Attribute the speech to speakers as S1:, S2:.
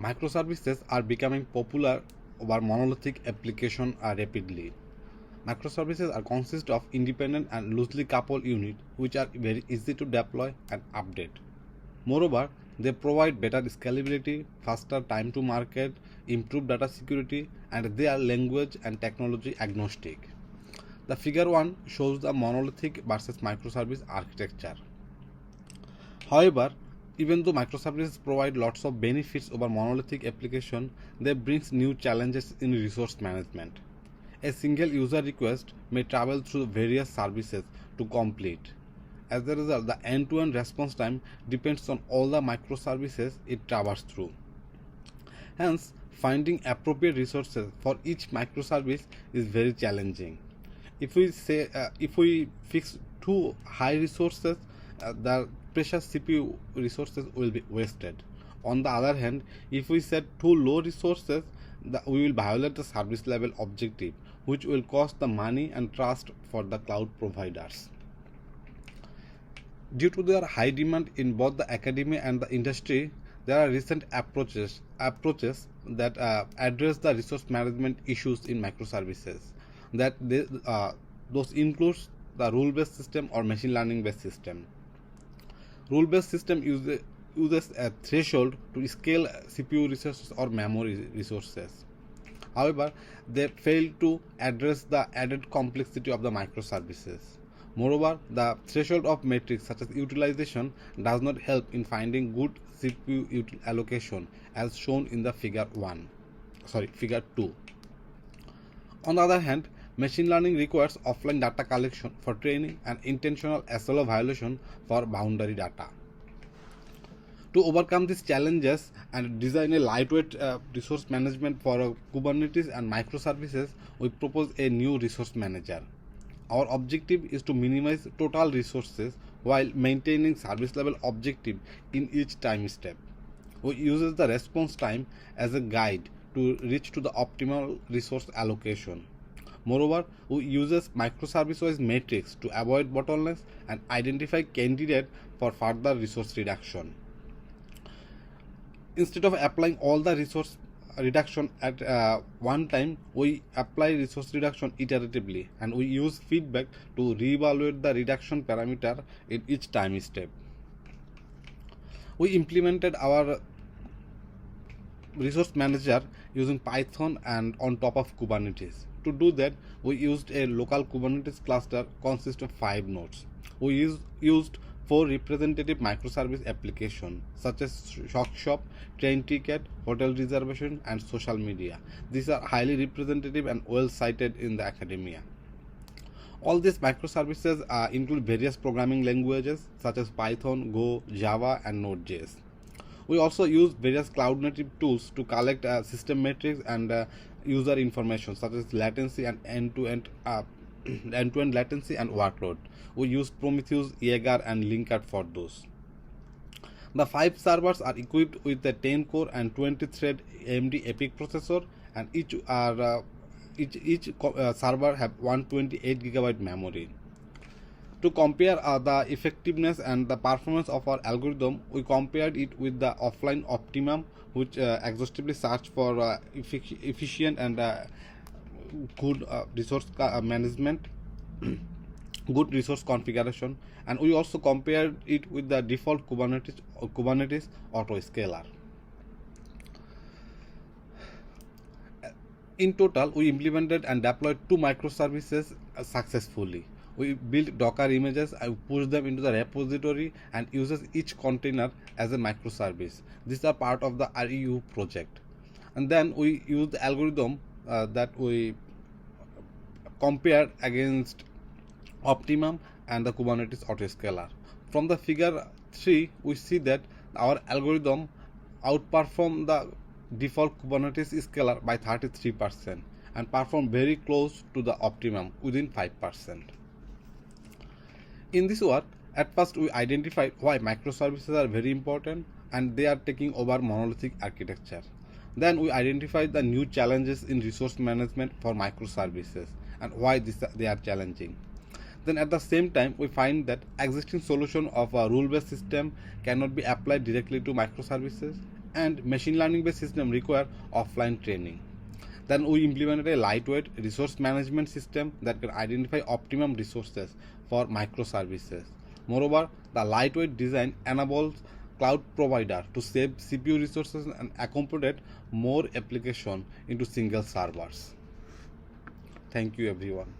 S1: Microservices are becoming popular over monolithic application rapidly. Microservices are consist of independent and loosely coupled units which are very easy to deploy and update. Moreover, they provide better scalability, faster time to market, improved data security, and they are language and technology agnostic. The figure 1 shows the monolithic versus microservice architecture. However, even though microservices provide lots of benefits over monolithic application, they brings new challenges in resource management. A single user request may travel through various services to complete. As a result, the end-to-end response time depends on all the microservices it traverses through. Hence, finding appropriate resources for each microservice is very challenging. If we fix too high resources, the precious CPU resources will be wasted. On the other hand, if we set too low resources, we will violate the service level objective, which will cost the money and trust for the cloud providers. Due to their high demand in both the academia and the industry, there are recent approaches that address the resource management issues in microservices. Those includes the rule-based system or machine learning-based system. Rule-based system uses a threshold to scale CPU resources or memory resources. However, they fail to address the added complexity of the microservices. Moreover, the threshold of metrics such as utilization does not help in finding good CPU allocation as shown in the figure 2. On the other hand, machine learning requires offline data collection for training and intentional SLO violation for boundary data. To overcome these challenges and design a lightweight resource management for Kubernetes and microservices, we propose a new resource manager. Our objective is to minimize total resources while maintaining service level objective in each time step. We use the response time as a guide to reach to the optimal resource allocation. Moreover, we use microservice-wise metrics to avoid bottlenecks and identify candidates for further resource reduction. Instead of applying all the resource reduction at one time, we apply resource reduction iteratively, and we use feedback to reevaluate the reduction parameter in each time step. We implemented our resource manager using Python and on top of Kubernetes. To do that, we used a local Kubernetes cluster consist of 5 nodes. We used 4 representative microservice applications such as shop, train ticket, hotel reservation, and social media. These are highly representative and well cited in the academia. All these microservices include various programming languages such as Python, Go, Java, and Node.js. We also use various cloud native tools to collect system metrics and user information such as latency and end-to-end latency and workload. We use Prometheus, Jaeger, and Linkerd for those. The 5 servers are equipped with a 10-core and 20-thread AMD EPYC processor, and each server have 128 GB memory. To compare the effectiveness and the performance of our algorithm, we compared it with the offline Optimum, which exhaustively search for efficient and good resource management, good resource configuration, and we also compared it with the default Kubernetes Autoscaler. In total, we implemented and deployed 2 microservices successfully. We built Docker images and pushed them into the repository and uses each container as a microservice. These are part of the REU project. And then we use the algorithm that we compared against Optimum and the Kubernetes Autoscaler. From the figure 3, we see that our algorithm outperformed the default Kubernetes scaler by 33% and performed very close to the Optimum within 5%. In this work, at first we identified why microservices are very important and they are taking over monolithic architecture. Then we identified the new challenges in resource management for microservices and why they are challenging. Then at the same time, we find that existing solution of a rule-based system cannot be applied directly to microservices, and machine learning based system require offline training. Then we implemented a lightweight resource management system that can identify optimum resources for microservices. Moreover, the lightweight design enables cloud provider to save CPU resources and accommodate more application into single servers. Thank you everyone.